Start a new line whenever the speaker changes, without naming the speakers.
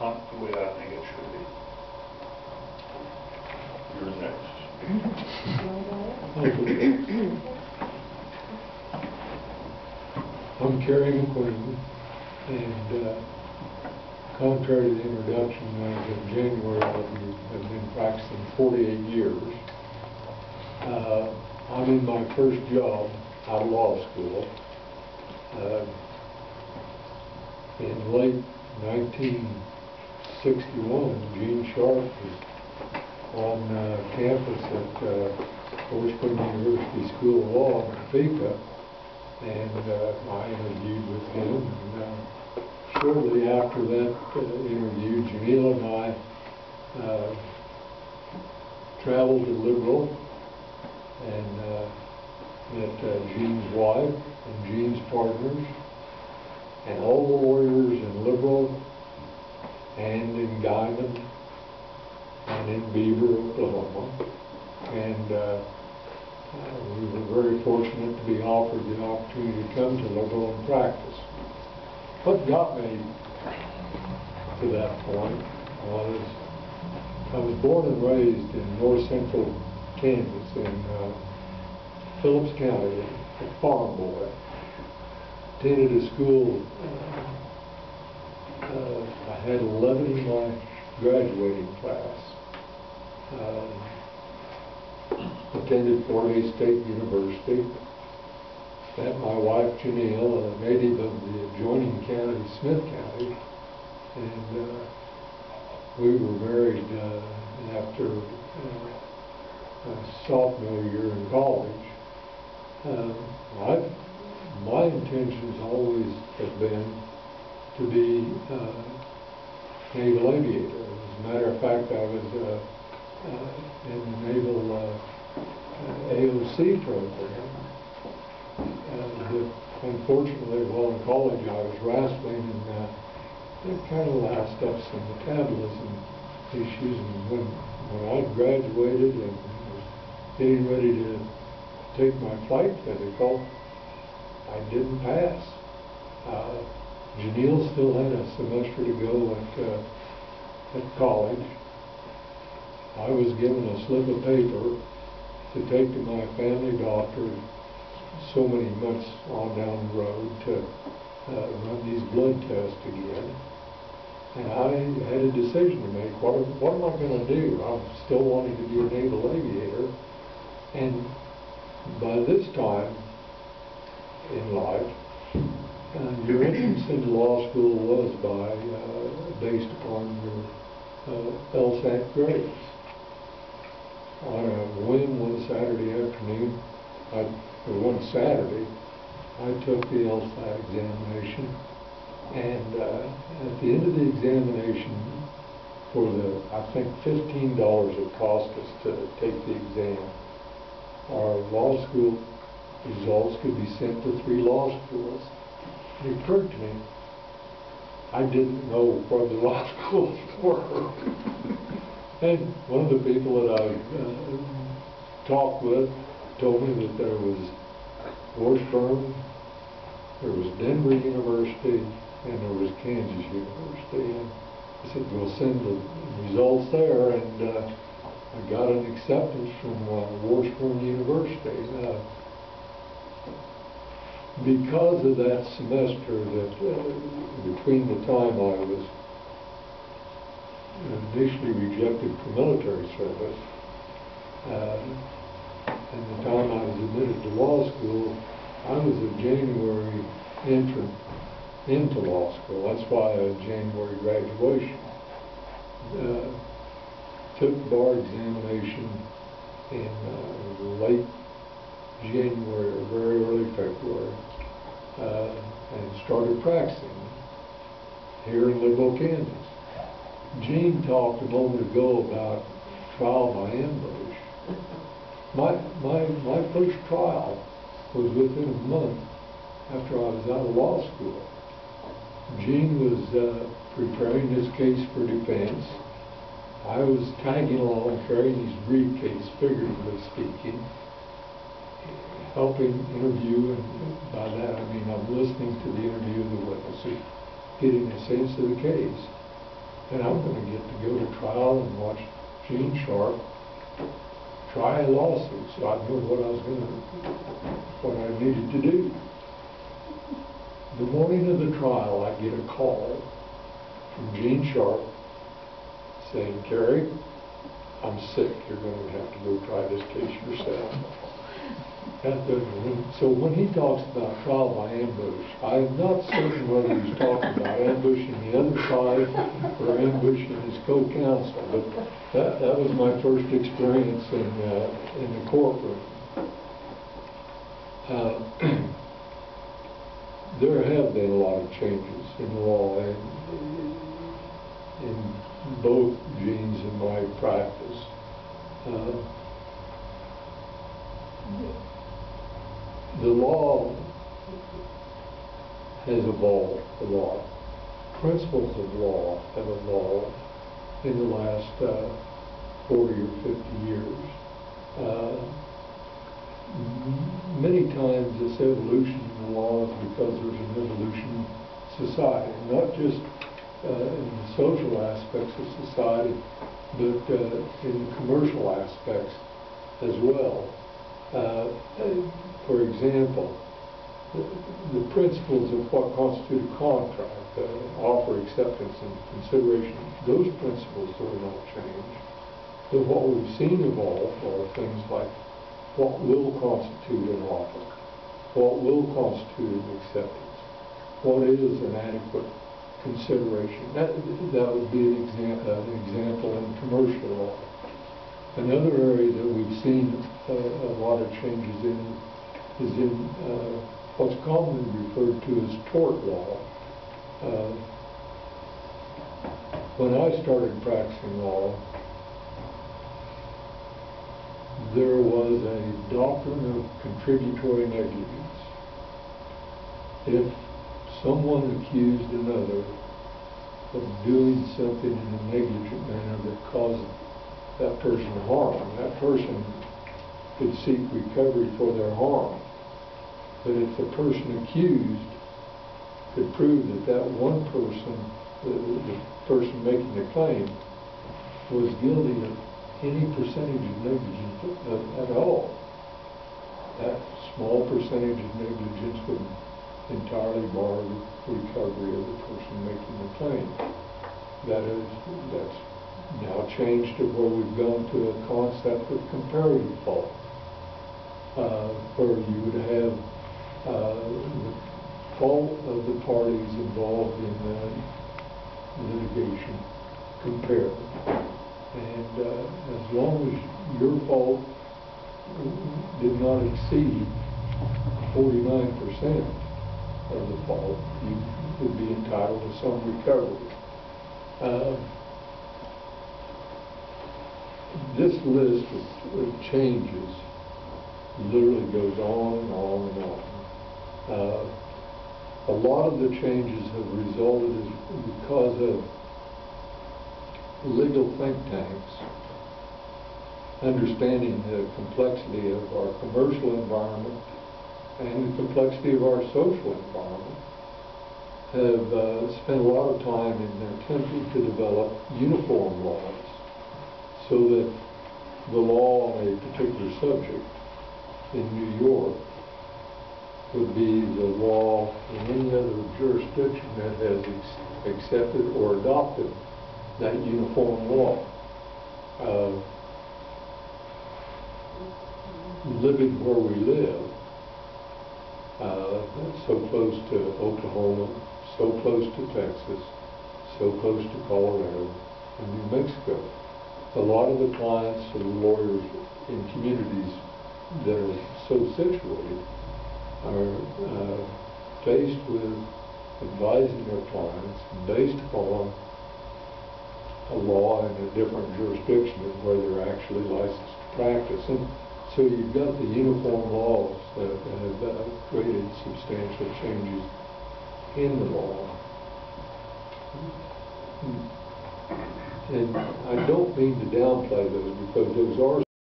not the way I think it should be. You're next.
I'm Kerry McQueen, and contrary to the introduction, as of January, I have been practicing 48 years. I'm in my first job out of law school. In late 1961, Gene Sharp was on campus at Washington University School of Law in Topeka, and I interviewed with him. And shortly after that interview, Janelle and I traveled to Liberal and met Gene's wife and Gene's partners, and all the lawyers in Liberal and in Guymon and in Beaver, Oklahoma. And we were very fortunate to be offered the opportunity to come to Liberal and practice. What got me to that point was I was born and raised in north central Kansas in Phillips County, a farm boy. Attended a school, I had 11 in my graduating class. Attended Fort Hays State University. Met my wife Janelle, a native of the adjoining county, Smith County, and we were married after sophomore year in college. My intentions always have been to be naval aviator. As a matter of fact, I was in the naval AOC program. But unfortunately, while in college, I was wrestling and it kind of last up some metabolism issues. And when I graduated and was getting ready to take my flight physical, I didn't pass. Janelle still had a semester to go at college. I was given a slip of paper to take to my family doctor so many months on down the road to run these blood tests again. And I had a decision to make. What am I going to do? I'm still wanting to be a naval aviator. And by this time in life, your entrance into law school was based upon your LSAT grades. On a whim one Saturday afternoon, one Saturday, I took the LSAT examination, and at the end of the examination, for the, I think, $15 it cost us to take the exam, our law school results could be sent to 3 law schools. It occurred to me, I didn't know where the law schools were. And one of the people that I talked with told me that there was Washburn, there was Denver University, and there was Kansas University. And I said, we'll send the results there, and I got an acceptance from Washburn University. Because of that semester, that between the time I was initially rejected for military service and the time I was admitted to law school, I was a January entrant into law school. That's why a January graduation. Took the bar examination in late January or very early February, and started practicing here in Liberal, Kansas. Gene talked a moment ago about trial by ambush. My first trial was within a month after I was out of law school. Gene was preparing his case for defense. I was tagging along, carrying his briefcase, figuratively speaking, helping interview, and by that I mean I'm listening to the interview of the witnesses, getting a sense of the case. and I'm going to get to go to trial and watch Gene Sharp try a lawsuit, so I knew what I needed to do. The morning of the trial, I get a call from Gene Sharp saying, "Kerry, I'm sick. You're going to have to go try this case yourself." So when he talks about trial by ambush, I'm not certain whether he's talking about ambushing the other side or ambushing his co-counsel, but that was my first experience in the courtroom. There have been a lot of changes in law in both Gene's and my practice. The law has evolved a lot. Principles of law have evolved in the last 40 or 50 years. Many times this evolution in the law is because there's an evolution in society, not just in the social aspects of society, but in the commercial aspects as well. For example, the principles of what constitute a contract, offer, acceptance, and consideration, those principles are not changed. But what we've seen evolve are things like what will constitute an offer, what will constitute an acceptance, what is an adequate consideration. That would be an example in commercial law. Another area that we've seen a lot of changes in is in what's commonly referred to as tort law. When I started practicing law, there was a doctrine of contributory negligence. If someone accused another of doing something in a negligent manner that caused that person harm, that person could seek recovery for their harm. But if the person accused could prove that that one person, the person making the claim, was guilty of any percentage of negligence at all, that small percentage of negligence would entirely bar the recovery of the person making the claim. That's now changed to where we've gone to a concept of comparative fault, where you would have the fault of the parties involved in litigation compared. And as long as your fault did not exceed 49% of the fault, you would be entitled to some recovery. This list of changes literally goes on and on and on. A lot of the changes have resulted because of legal think tanks understanding the complexity of our commercial environment and the complexity of our social environment, have spent a lot of time in attempting to develop uniform laws so that the law on a particular subject in New York would be the law in any other jurisdiction that has accepted or adopted that uniform law. Living where we live, so close to Oklahoma, so close to Texas, so close to Colorado and New Mexico. A lot of the clients or lawyers in communities that are so situated are faced with advising their clients based upon a law in a different jurisdiction than where they're actually licensed to practice. And so you've got the uniform laws that have created substantial changes in the law. And I don't mean to downplay those, because those are